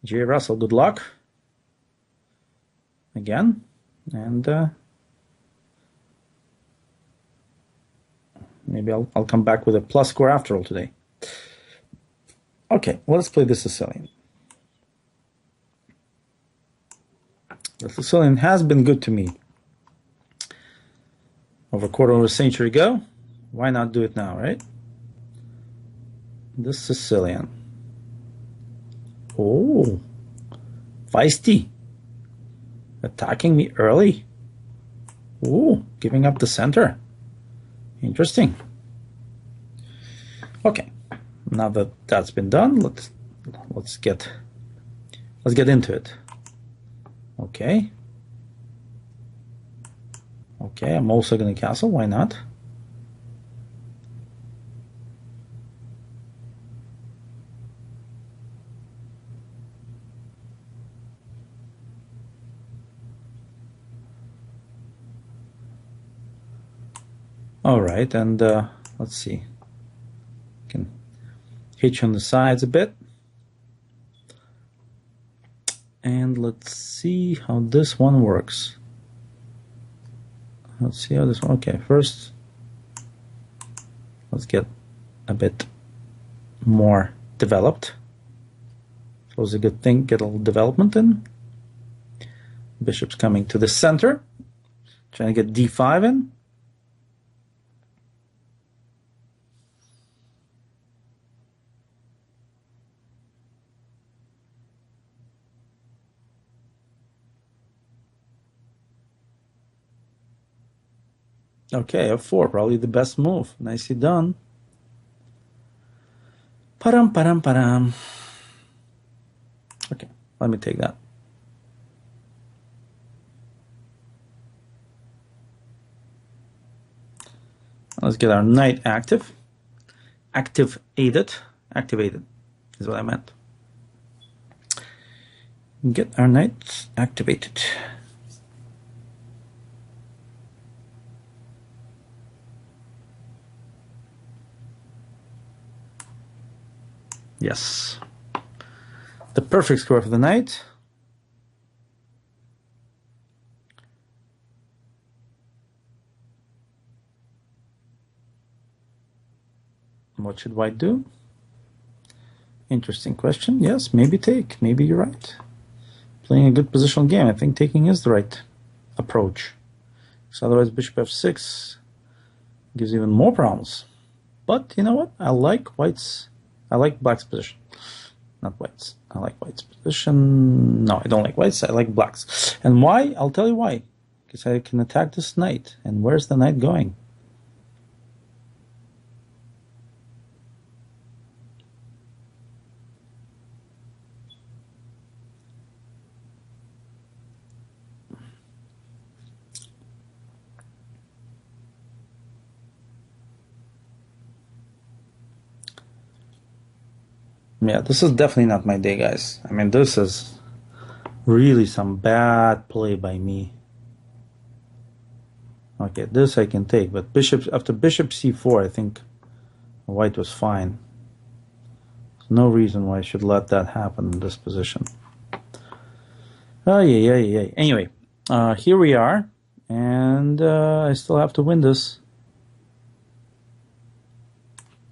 J. Russell, good luck. Again, and maybe I'll come back with a plus score after all today. Okay, let's play the Sicilian. The Sicilian has been good to me over a quarter of a century ago. Why not do it now, right? The Sicilian. Oh, feisty. Attacking me early. Oh, giving up the center. Interesting. Okay, now that that's been done, let's get into it. Okay. Okay, I'm also going to castle. Why not? All right, and let's see. Can hitch on the sides a bit. And let's see how this one works. Let's see how this one. Okay, first let's get a bit more developed. So it's a good thing, get a little development in. Bishop's coming to the center, trying to get d5 in. Okay, f4, probably the best move. Nicely done. Param, param, param. Okay, let me take that. Let's get our knight active. Activated is what I meant. Get our knights activated. Yes. The perfect square for the knight. What should white do? Interesting question. Yes, maybe take. Maybe you're right. Playing a good positional game. I think taking is the right approach. So otherwise bishop f6 gives even more problems. But you know what? I like black's position. Not white's. I like white's position. No, I don't like white's. I like black's. And why? I'll tell you why. Because I can attack this knight. And where's the knight going? Yeah, this is definitely not my day, guys. I mean, this is really some bad play by me. Okay, this I can take, but after bishop c4, I think white was fine. There's no reason why I should let that happen in this position. Oh, yeah. Anyway, here we are, and I still have to win this.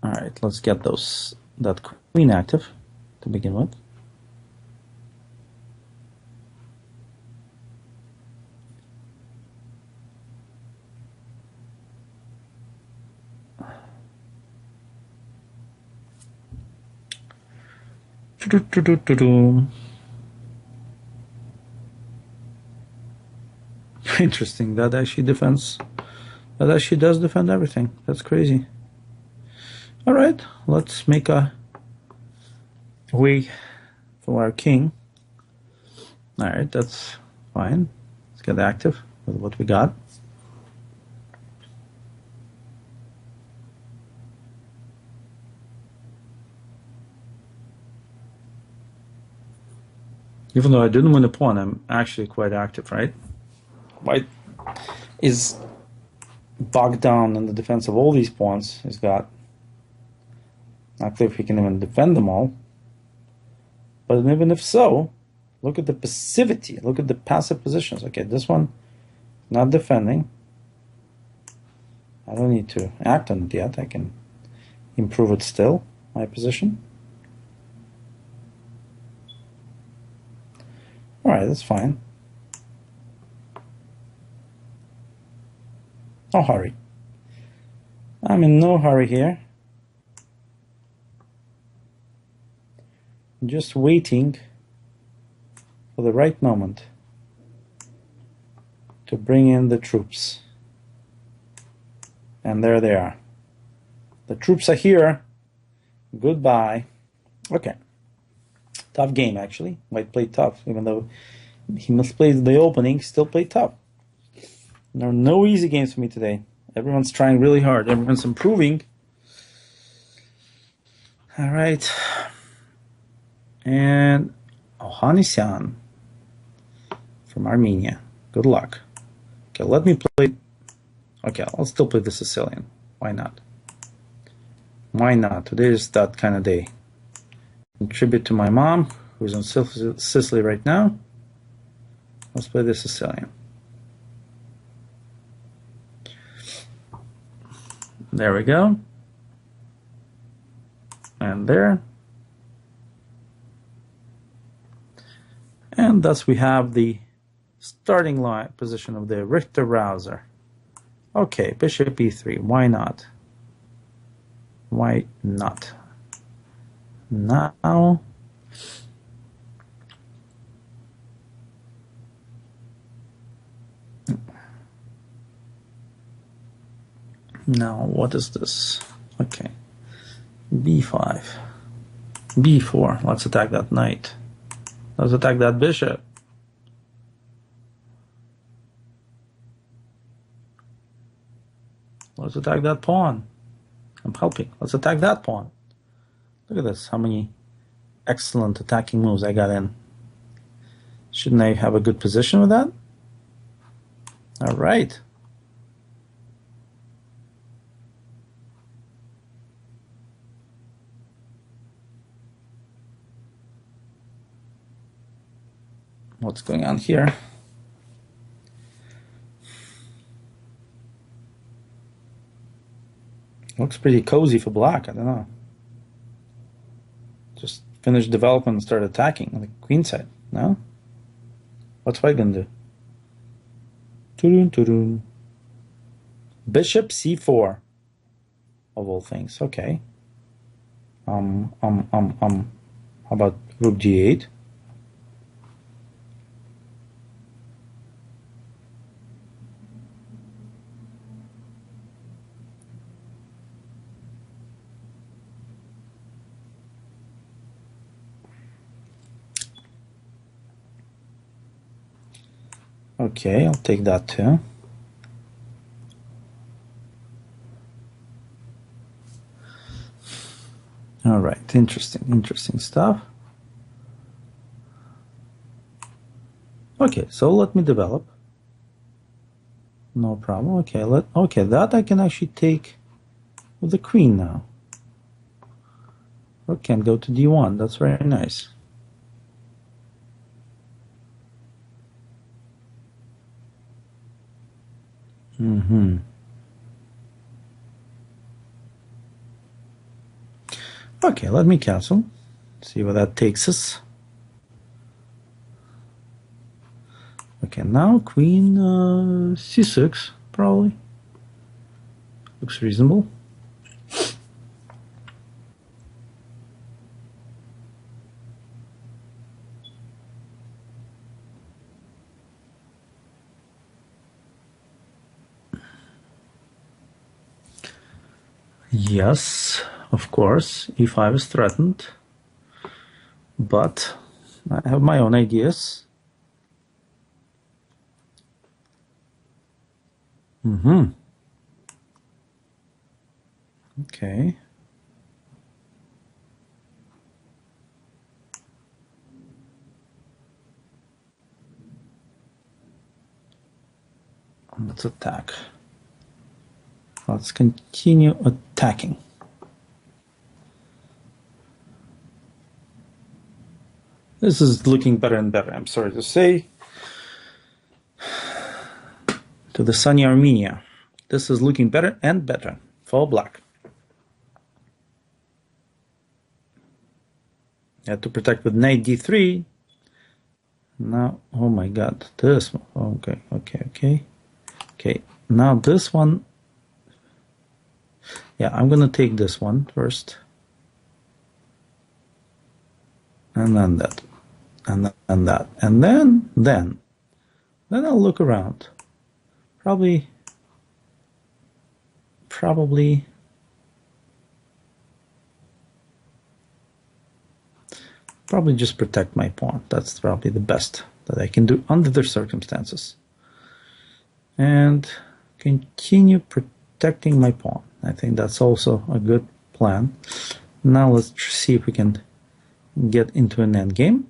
All right, let's get that queen active to begin with. Interesting. That actually does defend everything. That's crazy. All right, let's make a way for our king. All right, that's fine. Let's get active with what we got. Even though I didn't win a pawn, I'm actually quite active, right? White is bogged down in the defense of all these pawns. He's got not clear if he can even defend them all. But even if so, look at the passivity. Look at the passive positions. Okay, this one, not defending. I don't need to act on it yet. I can improve it still, my position. All right, that's fine. No hurry. I'm in no hurry here. I'm just waiting for the right moment to bring in the troops. And there they are. The troops are here. Goodbye. Okay. Tough game, actually. White played tough, even though he misplayed the opening, still played tough. There are no easy games for me today. Everyone's trying really hard. Everyone's improving. All right. And Ohanisyan from Armenia. Good luck. Okay, let me play. Okay, I'll still play the Sicilian. Why not? Why not? Today is that kind of day. In tribute to my mom, who's in Sicily right now. Let's play the Sicilian. There we go. And there. And thus we have the starting line position of the Richter browser. Okay, bishop e3. Why not? Why not? Now, what is this? Okay, b5, b4. Let's attack that knight. Let's attack that bishop. Let's attack that pawn. I'm helping. Let's attack that pawn. Look at this. How many excellent attacking moves I got in. Shouldn't I have a good position with that? All right. What's going on here? Looks pretty cozy for black. I don't know. Just finish development and start attacking on the queen side. No? What's white gonna do? Turun, turun. Bishop c4. Of all things. Okay. How about rook g8? Okay, I'll take that too. All right, interesting stuff. Okay, so let me develop. No problem. Okay, that I can actually take with the queen now. Rook can go to d1. That's very nice. Okay, let me cancel. See where that takes us. Okay, now queen c6 probably. Looks reasonable. Yes, of course, e5 is threatened, but I have my own ideas. Okay. Let's attack. Let's continue attacking. This is looking better and better, I'm sorry to say. To the sunny Armenia. This is looking better and better for black. I had to protect with knight d3. Now, oh my god, this one. Okay. Now this one. Yeah, I'm gonna take this one first. And then that. And then that. And then I'll look around. Probably just protect my pawn. That's probably the best that I can do under the circumstances. And continue protecting my pawn. I think that's also a good plan. Now let's see if we can get into an endgame,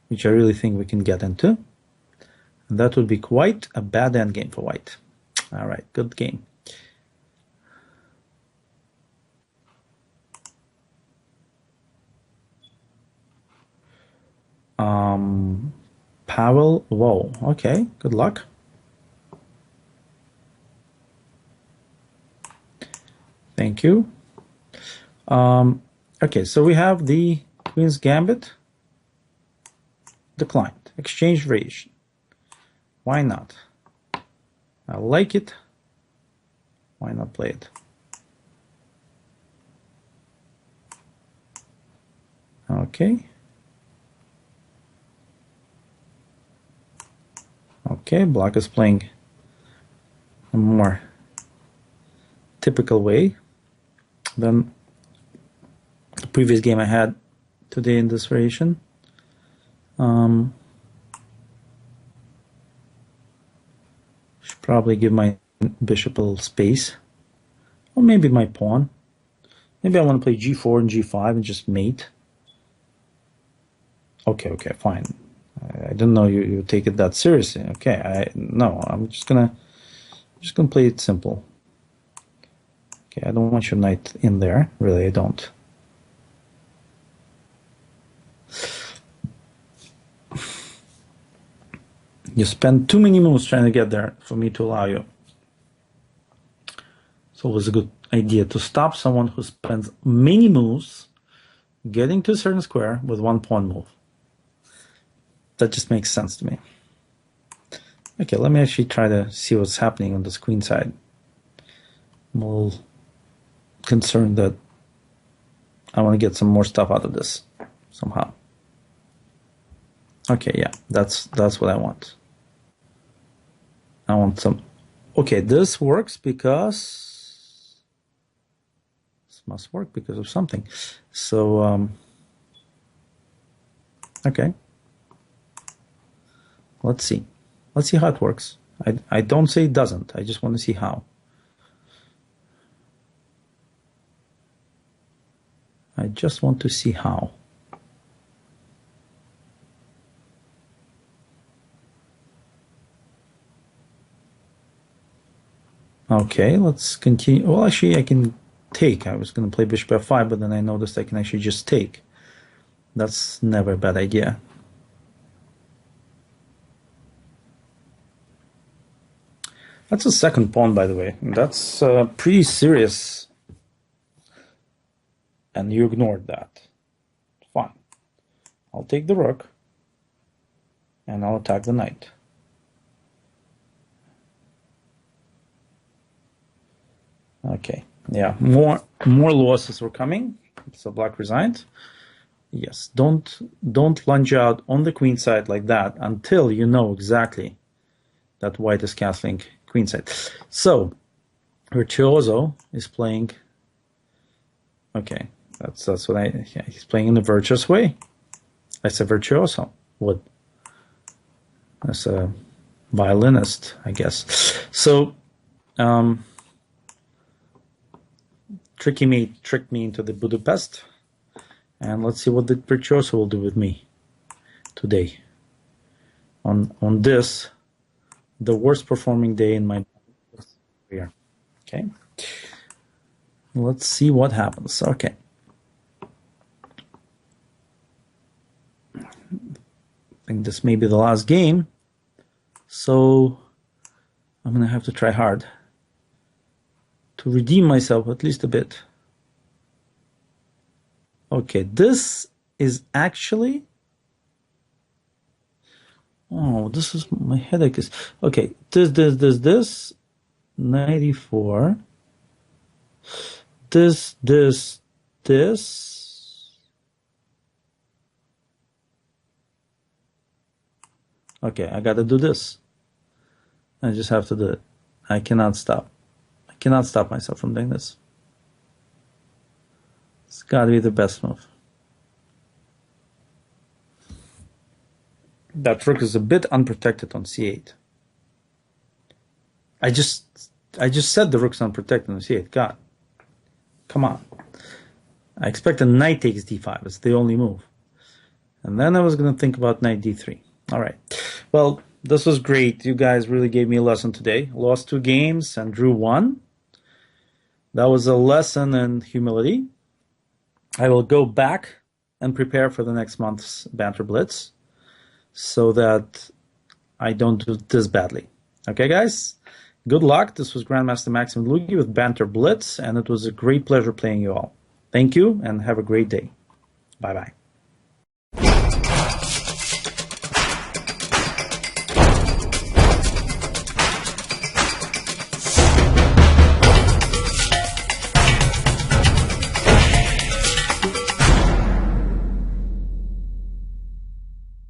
which I really think we can get into. And that would be quite a bad endgame for white. All right, good game. Pavel, whoa, okay, good luck. Thank you. Okay, so we have the Queen's Gambit. declined. Exchange variation. Why not? I like it. Why not play it? Okay. Okay, black is playing a more typical way than the previous game I had today in this variation. Should probably give my bishop a little space, or maybe my pawn. Maybe I want to play g4 and g5 and just mate. Okay, fine. I didn't know you take it that seriously. Okay, I'm just gonna play it simple. Okay, I don't want your knight in there. Really, I don't. You spend too many moves trying to get there for me to allow you. It's always a good idea to stop someone who spends many moves getting to a certain square with one pawn move. That just makes sense to me. Okay, let me actually try to see what's happening on this queen side. I'm a little concerned that I want to get some more stuff out of this somehow. Okay, yeah, that's what I want. I want some. Okay, this works because this must work because of something. So okay. Let's see. Let's see how it works. I don't say it doesn't. I just want to see how. I just want to see how. Okay, let's continue. Well, actually, I can take. I was going to play bishop f5, but then I noticed I can actually just take. That's never a bad idea. That's a second pawn, by the way. That's pretty serious. And you ignored that. Fine. I'll take the rook. And I'll attack the knight. Okay. Yeah. More losses were coming. So black resigned. Yes. Don't lunge out on the queen side like that until you know exactly that white is castling queenside. So Virtuoso is playing. Okay, that's what he's playing in a virtuous way. That's a virtuoso. What? That's a violinist, I guess. So tricked me into the Budapest, and let's see what the virtuoso will do with me today. On this. The worst performing day in my career. Okay. Let's see what happens. Okay. I think this may be the last game. So I'm going to have to try hard to redeem myself at least a bit. Okay. This is actually... Oh, this is my headache is okay. This 94. This. Okay, I gotta do this. I just have to do it. I cannot stop. I cannot stop myself from doing this. It's gotta be the best move. That rook is a bit unprotected on c8. I just said the rook's unprotected on c8. God, come on. I expect a knight takes d5. It's the only move. And then I was going to think about knight d3. All right. Well, this was great. You guys really gave me a lesson today. Lost 2 games and drew 1. That was a lesson in humility. I will go back and prepare for the next month's Banter Blitz, so that I don't do this badly. Okay, guys? Good luck. This was Grandmaster Maxim Dlugy with Banter Blitz, and it was a great pleasure playing you all. Thank you, and have a great day. Bye-bye.